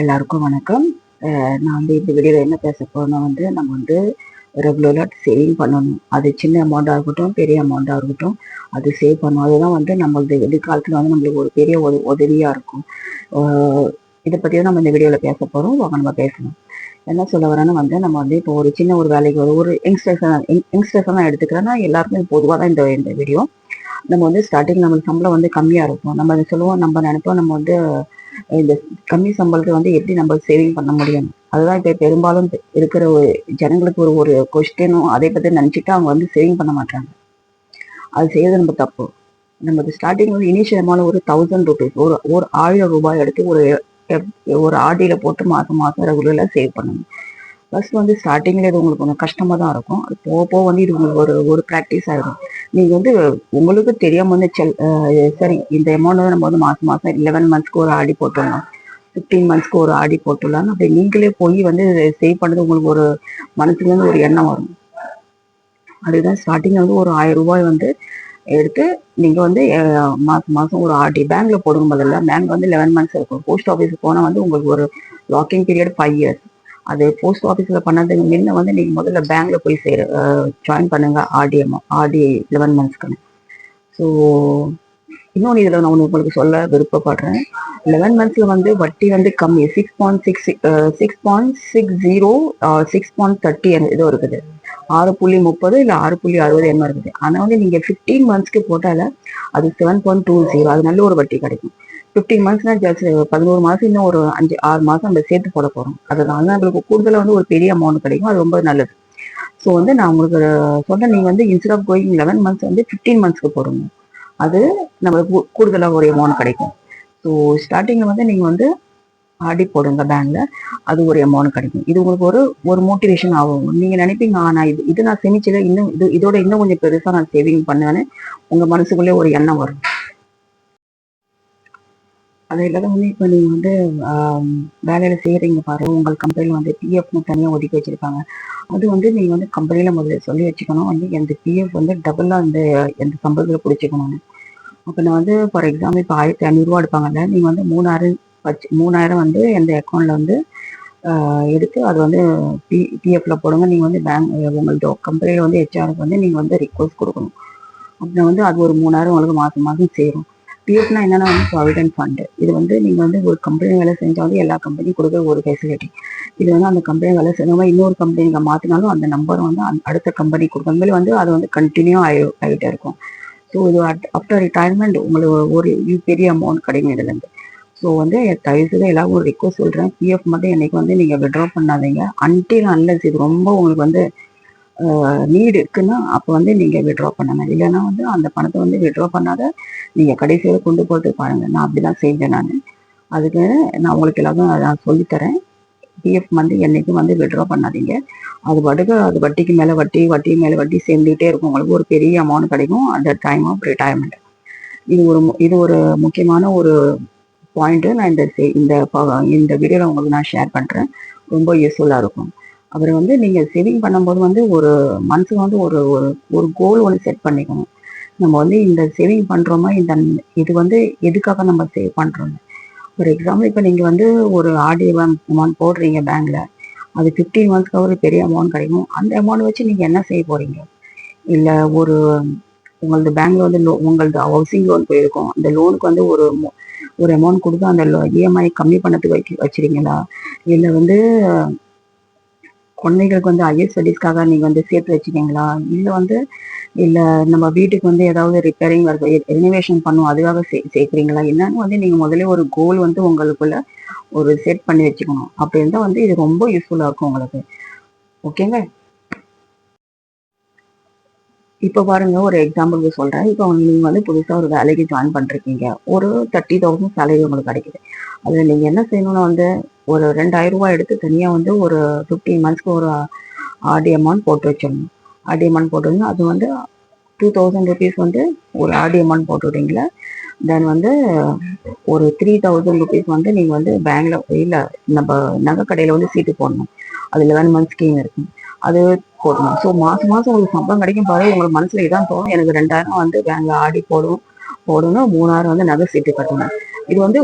எல்லாருக்கும் வணக்கம். நான் வந்து இந்த வீடியோவில் என்ன பேச போறேன்னா வந்து நம்ம வந்து ரெகுலராக சேவிங் பண்ணணும். அது சின்ன அமௌண்ட்டாக இருக்கட்டும், பெரிய அமௌண்ட்டாக இருக்கட்டும், அது சேவ் பண்ணணும். அதுதான் வந்து நம்மளது எதிர்காலத்தில் வந்து நம்மளுக்கு ஒரு பெரிய உதவியாக இருக்கும். இதை பற்றி தான் நம்ம இந்த வீடியோவில் பேச போகிறோம். வாங்க நம்ம பேசணும். என்ன சொல்ல வரேன்னா வந்து நம்ம வந்து இப்போ ஒரு சின்ன ஒரு வேலைக்கு ஒரு யங்ஸ்டர்ஸ் தான் எடுத்துக்கிறேன்னா எல்லாருக்கும் பொதுவாக தான் இந்த வீடியோ. நம்ம வந்து ஸ்டார்டிங் நம்மளுக்கு சம்பளம் வந்து கம்மியாக இருக்கும். நம்ம அதை சொல்லுவோம், நம்ம நினைப்போம் நம்ம வந்து இந்த கம்மி சம்பளத்தை வந்து எப்படி நம்ம சேவிங் பண்ண முடியும். அதுதான் இப்போ பெரும்பாலும் இருக்கிற ஒரு ஜனங்களுக்கு ஒரு ஒரு கொஸ்டினும் அதை பற்றி நினச்சிட்டு அவங்க வந்து சேவிங் பண்ண மாட்டாங்க. அது செய்யறது நம்ம தப்பு. நமக்கு ஸ்டார்டிங் வந்து இனிஷியமான ஒரு 1000 rupees ஒரு ஒரு 1000 ரூபாய் எடுத்து ஒரு ஆர்டியில போட்டு மாதம் மாதம் ரெகுலராக சேவ் பண்ணணும். ஃபர்ஸ்ட் வந்து ஸ்டார்டிங்ல இது உங்களுக்கு கொஞ்சம் கஷ்டமா தான் இருக்கும். அது போக போக வந்து இது உங்களுக்கு ஒரு ஒரு ப்ராக்டிஸ் ஆகிடும். நீங்க வந்து உங்களுக்கு தெரியாம வந்து சரி இந்த அமௌண்ட் வந்து நம்ம வந்து மாசம் மாசம் 11 மந்த்ஸ்க்கு ஒரு ஆடி போட்டுடலாம், 15 மந்த்ஸ்க்கு ஒரு ஆடி போட்டுடலாம். அப்படி நீங்களே போய் வந்து சேவ் பண்ணது உங்களுக்கு ஒரு மனசுல இருந்து ஒரு எண்ணம் வரும். அதுதான் ஸ்டார்டிங்ல வந்து ஒரு 1000 ரூபாய் வந்து எடுத்து நீங்க வந்து மாசம் மாசம் ஒரு ஆர்டி பேங்க்ல போடுங்க. முதல்ல பேங்க் வந்து 11 மந்த்ஸ் இருக்கும். போஸ்ட் ஆஃபீஸுக்கு போனா வந்து உங்களுக்கு ஒரு லாக்கிங் பீரியட் 5 years. அது போஸ்ட் ஆஃபீஸ்ல பண்ணதுக்கு முன்ன வந்து நீங்க முதல்ல பேங்க்ல போய் ஜாயின் பண்ணுங்க ஆர்டி 11 மந்த்ஸ்க்கு. ஸோ இன்னொன்று இதில் நான் உங்களுக்கு சொல்ல விருப்பப்படுறேன். 11 மந்த்ஸ்ல வந்து வட்டி வந்து கம்மி, 6.60 6.30 ஏதோ இருக்குது, 6.30 இல்லை 6.60 என்ன இருக்குது. ஆனால் வந்து நீங்க 15 மந்த்ஸ்க்கு போட்டால அது 7.20, அது நல்ல ஒரு வட்டி கிடைக்கும். 15 மந்த்ஸ்னா ஜஸ்ட் 11 மாசம், இன்னும் ஒரு 5-6 மாசம் நம்ம சேர்த்து போட போறோம். அதனால நம்மளுக்கு கூடுதலாக வந்து ஒரு பெரிய அமௌண்ட் கிடைக்கும். அது ரொம்ப நல்லது. ஸோ வந்து நான் உங்களுக்கு சொல்றேன், நீங்க வந்து இன்ஸ்டெட் ஆஃப் கோயிங் 11 மந்த்ஸ் வந்து 15 மந்த்ஸ்க்கு போடுங்க. அது நம்மளுக்கு கூடுதலாக ஒரு அமௌண்ட் கிடைக்கும். ஸோ ஸ்டார்டிங்ல வந்து நீங்க வந்து ஆடி போடுங்க பேங்க்ல, அது ஒரு அமௌண்ட் கிடைக்கும். இது உங்களுக்கு ஒரு ஒரு மோட்டிவேஷன் ஆகும். நீங்க நினைப்பீங்க, நான் இது நான் சேமிச்சல, இன்னும் இதோட இன்னும் கொஞ்சம் பெருசா நான் சேவிங் பண்ணுவேன்னு உங்க மனசுக்குள்ளே ஒரு எண்ணம் வரும். அது இல்லாத வந்து இப்போ நீங்க வந்து வேலையில செய்யறீங்க பாருங்க, உங்கள் கம்பெனில வந்து பிஎஃப்னு தனியாக ஒதுக்கி வச்சிருக்காங்க. அது வந்து நீங்க வந்து கம்பெனில முதல்ல சொல்லி வச்சுக்கணும், வந்து எந்த பிஎஃப் வந்து டபுளா எந்த சம்பளத்தில் பிடிச்சிக்கணும்னு. அப்போ நான் வந்து ஃபார் எக்ஸாம்பிள் இப்போ 1500 எடுப்பாங்கல்ல, நீங்க வந்து 3000 வந்து எந்த அக்கௌண்ட்ல வந்து எடுத்து அது வந்து பிஎஃப்ல போடுங்க. நீங்க வந்து உங்களோட கம்பெனில வந்து ஹெச்ஆருக்கு வந்து நீங்க வந்து ரிக்வஸ்ட் கொடுக்கணும். அப்புறம் வந்து அது ஒரு 3000 உங்களுக்கு மாசம் மாசம் சேரும். பிஎஃப்னா என்னன்னா வந்து ப்ராவிடென்ட் ஃபண்ட். இது வந்து நீங்க வந்து ஒரு கம்பெனி வேலை செஞ்சா வந்து எல்லா கம்பெனியும் கொடுக்குற ஒரு ஃபெசிலிட்டி. இது வந்து அந்த கம்பெனி வேலை செஞ்சவங்க இன்னொரு கம்பெனிக்கு மாத்தினாலும் அந்த நம்பர் வந்து அடுத்த கம்பெனி கொடுக்குற மாதிரி வந்து அது வந்து கண்டினியூ ஆகிட்டே இருக்கும். ஸோ இது ஆஃப்டர் ரிட்டையர்மெண்ட் உங்களுக்கு ஒரு பெரிய அமௌண்ட் கிடைக்கும் இதுலேருந்து. ஸோ வந்து தயவுசெய்து எல்லாரும் ஒரு ரிக்வஸ்ட் சொல்கிறேன், பிஎஃப் மட்டும் என்னைக்கு வந்து நீங்கள் விட்ரா பண்ணாதீங்க. அன்லெஸ் இது ரொம்ப உங்களுக்கு வந்து நீடு இருக்குன்னா அப்போ வந்து நீங்கள் விட்ரா பண்ணுங்க. இல்லைன்னா வந்து அந்த பணத்தை வந்து விட்ரா பண்ணாத நீங்கள் கடைசியில் கொண்டு போட்டு பாருங்க. நான் அப்படிதான் செஞ்சேன். அதுக்கு நான் உங்களுக்கு எல்லாரும் நான் சொல்லித்தரேன். பிஎஃப் வந்து என்னைக்கும் வந்து விட்ரா பண்ணாதீங்க. அது பாட்டுக்கு அது வட்டிக்கு மேலே வட்டி, வட்டி மேலே வட்டி சேர்ந்துகிட்டே இருக்கும். உங்களுக்கு ஒரு பெரிய அமௌண்ட் கிடைக்கும் அந்த டைம் ஆஃப் ரிட்டையர்மெண்ட். இது ஒரு முக்கியமான ஒரு பாயிண்ட். நான் இந்த வீடியோவில் உங்களுக்கு நான் ஷேர் பண்ணுறேன். ரொம்ப யூஸ்ஃபுல்லாக இருக்கும். அப்புறம் வந்து நீங்கள் சேவிங் பண்ணும்போது வந்து ஒரு மனசுக்கு வந்து ஒரு ஒரு கோல் ஒன்று செட் பண்ணிக்கணும். நம்ம வந்து இந்த சேவிங் பண்ணுறோமா, இது வந்து எதுக்காக நம்ம சேவ் பண்ணுறோம். ஒரு எக்ஸாம்பிள் இப்போ நீங்கள் வந்து ஒரு ஆர்டி அமௌண்ட் போடுறீங்க பேங்க்ல, அது 15 மந்த்ஸ்க்கு ஒரு பெரிய அமௌண்ட் கிடைக்கும். அந்த அமௌண்ட் வச்சு நீங்கள் என்ன செய்ய போறீங்க? இல்லை உங்களது பேங்க்ல வந்து உங்களது ஹவுசிங் லோன் போயிருக்கும், அந்த லோனுக்கு வந்து ஒரு அமௌண்ட் கொடுத்து அந்த இஎம்ஐ கம்மி பண்ணதுக்கு வச்சிருக்கீங்களா? இல்லை வந்து குழந்தைகளுக்கு வந்து ஹையர் ஸ்டடீஸ்க்காக நீங்க வந்து சேர்த்து வச்சுக்கீங்களா? இல்லை நம்ம வீட்டுக்கு வந்து ஏதாவது ரிப்பேரிங் வருது, ரெனோவேஷன் பண்ணும், அதுக்காக சேர்க்குறீங்களா? என்னன்னு வந்து நீங்க முதல்ல ஒரு கோல் வந்து உங்களுக்குள்ள ஒரு செட் பண்ணி வச்சுக்கணும். அப்படி இருந்தா வந்து இது ரொம்ப யூஸ்ஃபுல்லா இருக்கும் உங்களுக்கு. ஓகேங்க. இப்போ பாருங்க, ஒரு எக்ஸாம்பிளுக்கு சொல்றேன். இப்போ நீங்க வந்து புதுசா ஒரு வேலைக்கு ஜாயின் பண்ணிருக்கீங்க. ஒரு 30,000 சேலரி உங்களுக்கு கிடைக்குது. அதுல நீங்க என்ன செய்யணும்னா வந்து ஒரு 2000 ரூபாய் எடுத்து தனியா வந்து ஒரு 15 மந்த்ஸ்க்கு ஒரு ஆர்டி அமௌண்ட் போட்டு வச்சிடணும். ஆர்டி அமௌண்ட் போட்டுருங்க. அது வந்து 2000 rupees வந்து ஒரு ஆர்டி அமௌண்ட் போட்டுவிட்டீங்களா. தென் வந்து ஒரு 3000 rupees வந்து நீங்க வந்து பேங்க்ல இல்ல நம்ம நகை கடையில வந்து சீட்டு போடணும். அது 11 மந்த்ஸ் ஸ்கீம் இருக்கு, அது போடணும். ஸோ மாசம் மாசம் உங்களுக்கு சம்பளம் கிடைக்கும் பாரு, உங்களுக்கு மனசுல இதான் தோணும், எனக்கு 2000 வந்து பேங்க்ல ஆடி போடணும், 3000 வந்து நகை சீட்டு கட்டணும். இது வந்து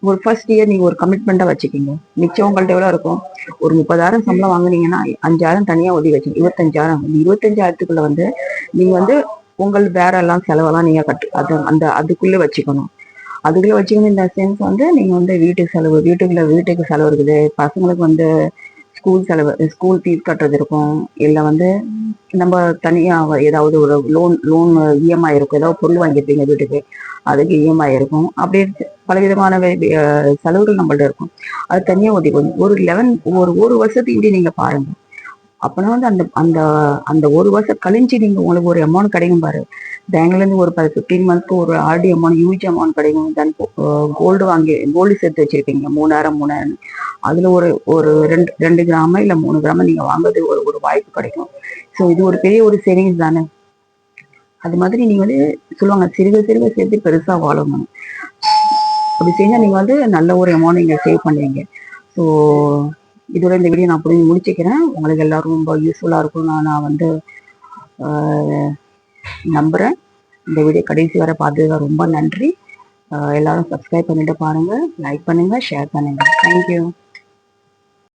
ஒரு ஃபர்ஸ்ட் இயர் நீங்க ஒரு கமிட்மெண்ட்டா வச்சுக்கிங்க. மிச்சம் உங்கள்ட்ட எவ்வளவு இருக்கும்? ஒரு 30,000 சம்பளம் வாங்குனீங்கன்னா 5,000 தனியா ஒதுக்கி வச்சு 25,000. இந்த 25,000த்துக்குள்ள வந்து நீங்க வந்து உங்கள் வேற எல்லாம் செலவெல்லாம் நீங்க அதுக்குள்ள வச்சுக்கணும். அதுக்குள்ள வச்சுக்கணும் இந்த சென்ஸ் வந்து நீங்க வந்து வீட்டுக்கு செலவு, வீட்டுக்கு செலவு இருக்குது. பசங்களுக்கு வந்து ஸ்கூல் செலவு, ஸ்கூல் ஃபீஸ் கட்டுறது இருக்கும். இல்ல வந்து நம்ம தனியா ஏதாவது ஒரு லோன் இஎம்ஐ இருக்கும். ஏதாவது பொருள் வாங்கியிருப்பீங்க வீட்டுக்கு, அதுக்கு இஎம்ஐ இருக்கும். அப்படி பலவிதமான செலவுகள் நம்மள்ட்ட இருக்கும். அது தனியா ஒதுக்கணும். ஒரு வருஷத்துக்கு இப்படி நீங்க பாருங்க. அப்பனா வந்து அந்த அந்த அந்த ஒரு வருஷம் கழிஞ்சு நீங்க உங்களுக்கு ஒரு அமௌண்ட் கிடைக்கும் பாரு. பேங்க்ல இருந்து ஒரு 15 மந்த்க்கு ஒரு ஆர்டி அமௌண்ட், யூஜி அமௌண்ட் கிடைக்கும். தென் கோல்டு சேர்த்து வச்சிருப்பீங்க 3,000 அதுல ஒரு ஒரு 2 கிராம இல்ல 3 கிராம நீங்க வாங்குறது ஒரு வாய்ப்பு கிடைக்கும். ஸோ இது ஒரு பெரிய ஒரு சேவிங்ஸ் தானே. அது மாதிரி நீங்க வந்து சொல்லுவாங்க, சிறுக சிறுக சேர்த்து பெருசா வாழணும். அப்படி செஞ்சா நீங்க வந்து நல்ல ஒரு அமௌண்ட் நீங்க சேவ் பண்ணுவீங்க. ஸோ இதோட இந்த வீடியோ நான் முடிச்சுக்கிறேன். உங்களுக்கு எல்லாரும் ரொம்ப யூஸ்ஃபுல்லா இருக்கும் நான் வந்து நம்புறேன். இந்த வீடியோ கடைசி வரை பார்த்ததுக்கு ரொம்ப நன்றி. எல்லாரும் சப்ஸ்கிரைப் பண்ணிட்டு பாருங்க, லைக் பண்ணுங்க, ஷேர் பண்ணுங்க. தேங்க்யூ.